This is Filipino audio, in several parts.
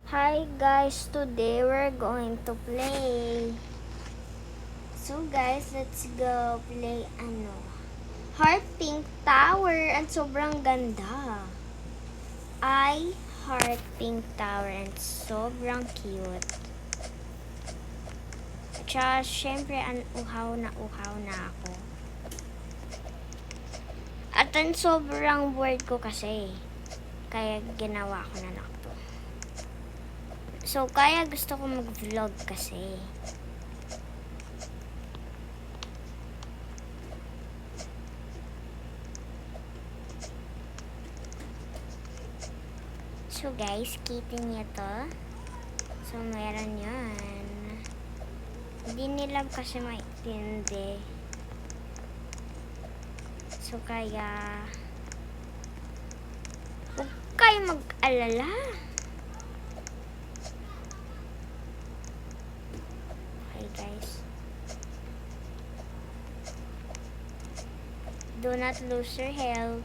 Hi guys, today we're going to play. So guys, let's go play Heart Pink Tower and sobrang ganda. I Heart Pink Tower and sobrang cute. At saka syempre uhaw na ako. At sobrang bored ko kasi. Kaya ginawa ko na lang to. So kaya gusto ko mag-vlog kasi. So guys, kita niyo to. So meron yan. Hindi nila kasi maintindi. So kaya huwag kayo mag-alala. Okay guys. Do not lose your health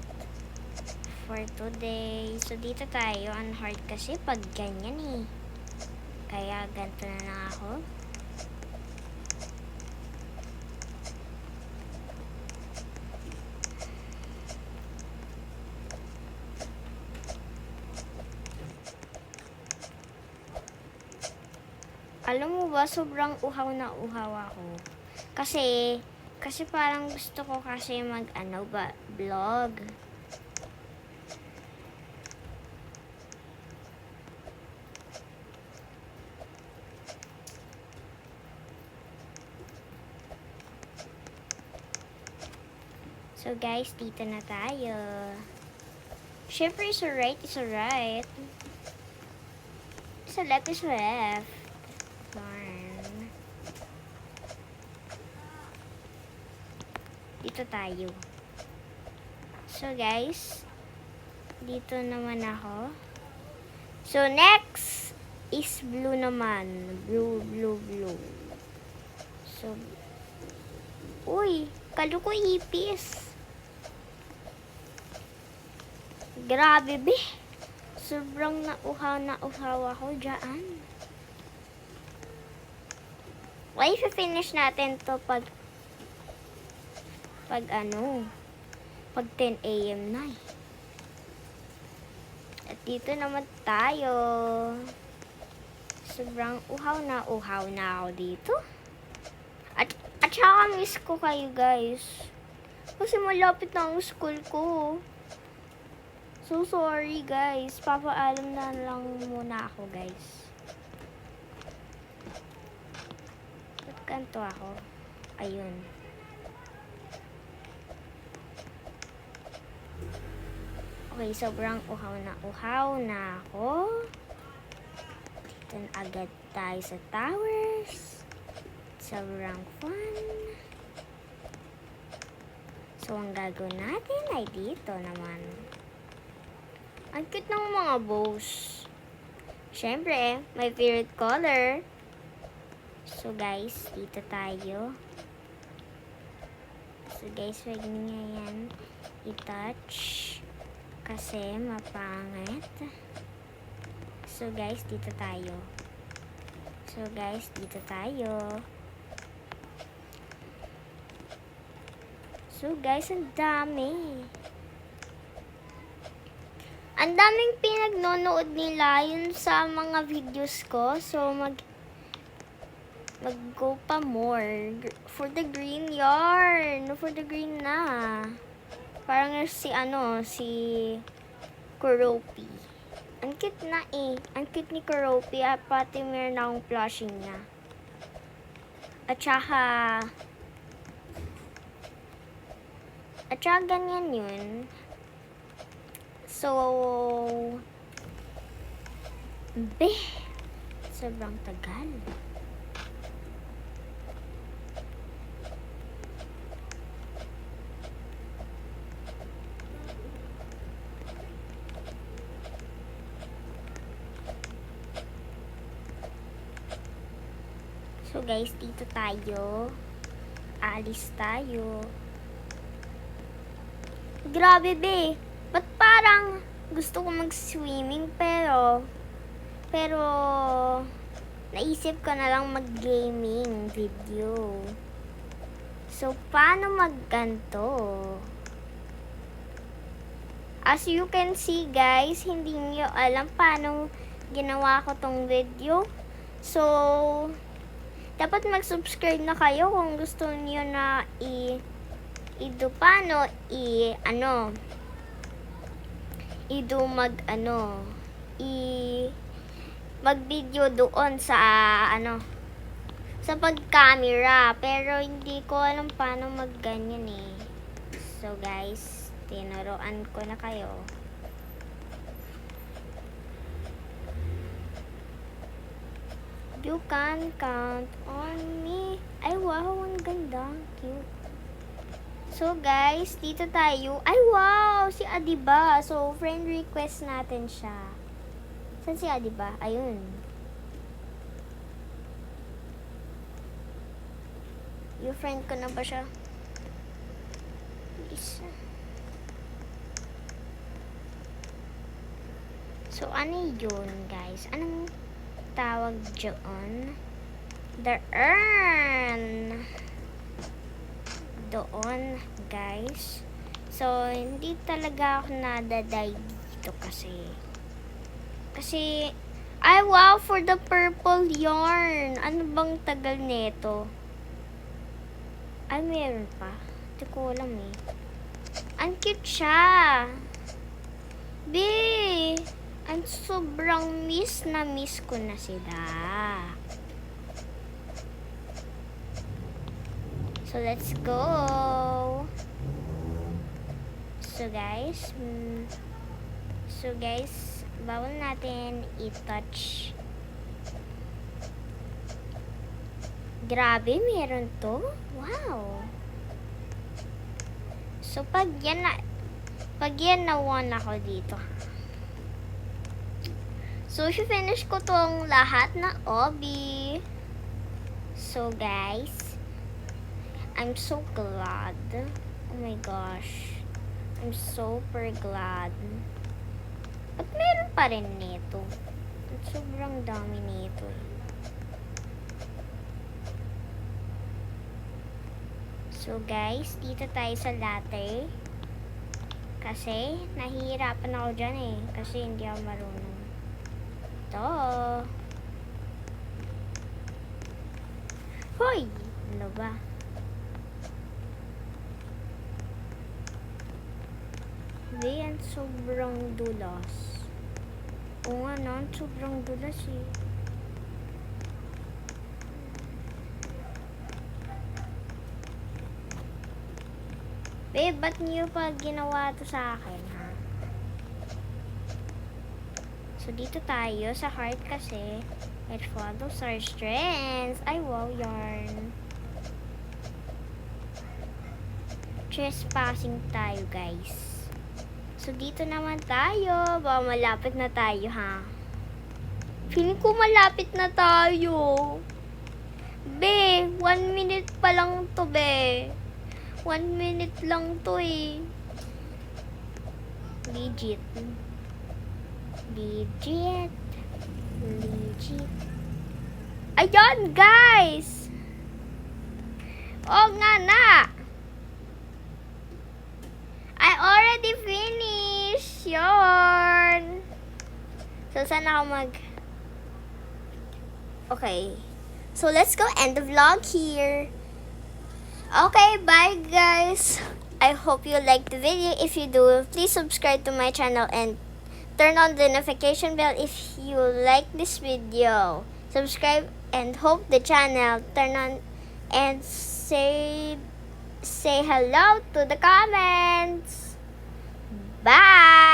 for today. So dito tayo on hard kasi pag ganyan eh. Kaya ganito na lang ako. Alam mo ba, sobrang uhaw na uhaw ako. Kasi parang gusto ko kasi vlog. So guys, dito na tayo. Syempre, is right, is right. Sa left is left. Darn. Dito tayo. So guys, dito naman ako. So next is blue naman. Blue. So, uy, kalo ko ipis. Grabe be. Sobrang nauhaw ako dyan. Why finish natin to pag 10 AM na eh. At dito naman tayo. Sobrang uhaw na ako dito. At saka miss ko kayo guys. Kasi malapit na ang school ko. So sorry guys. Papaalam na lang muna ako guys. Ba't ganito ako? Ayun. Okay, sobrang uhaw na ako. Dito na agad tayo sa towers. Sobrang fun. So, ang gagawin natin ay dito naman. Ang cute ng mga bows. Siyempre, my favorite color. So, guys, dito tayo. So, guys, wag niya yan i-touch. Kasi mapangit. So, guys, dito tayo. So, guys, ang dami. Ang daming pinagnonood nila yun sa mga videos ko. So, mag-go pa more. For the green yarn. For the green na. Parang si Kuropi. Ang cute na eh. Ang cute ni Kuropi. At pati meron akong plushing niya. At saka ganyan yun. So, sobrang tagal. So guys, dito tayo. Aalis tayo. Grabe be. Ba't parang gusto ko mag-swimming pero Pero, naisip ko na lang mag-gaming video. So, paano magganto? As you can see guys, hindi nyo alam paano ginawa ko tong video. So, dapat mag-subscribe na kayo kung gusto niyo na mag-video doon sa sa pag-camera, pero hindi ko alam paano mag-ganyan eh. So guys, tinuruan ko na kayo. You can count on me. Ay, wow, ang ganda. Cute. So, guys, dito tayo. Ay, wow, si Adiba. So, friend request natin siya. Saan si Adiba? Ayun. Yung friend ko na ba siya? Isa. So, ano yun, guys? Anong tawag dyan? The urn. Doon, guys. So, hindi talaga ako nadaday dito kasi. Ay, wow, for the purple yarn. Ano bang tagal nito? Ay, meron pa. Hindi ko alam eh. Ang cute siya. Ang sobrang miss ko na sila. So, let's go. So, guys, bawal natin i-touch. Grabe, meron to. Wow. So, pag yan na-won ako dito. So, finish ko tong lahat na obi. So, guys, I'm so glad. Oh my gosh. I'm super glad. At meron pa rin nito. At sobrang dami nito. So, guys, dito tayo sa latte. Kasi, nahihirapan ako dyan eh. Kasi hindi ako marunong. Hoy! Ano ba? Yan, sobrang dulas. Oo nga na, sobrang dulas eh. Babe, ba't niyo pa ginawa to sa akin, ha? So, dito tayo sa heart kasi. It follows our strengths. Ay, wow, yarn. Trespassing tayo, guys. So, dito naman tayo. Baka malapit na tayo, ha? Feeling ko malapit na tayo. Be, 1 minute pa lang to, be. 1 minute lang to, eh. Legit. Ayan, guys! Oh, nga na! I already finished! Yarn! So, saan ako Okay. So, let's go end the vlog here. Okay, bye, guys! I hope you liked the video. If you do, please subscribe to my channel and turn on the notification bell if you like this video. Subscribe and hope the channel. Turn on and say hello to the comments. Bye!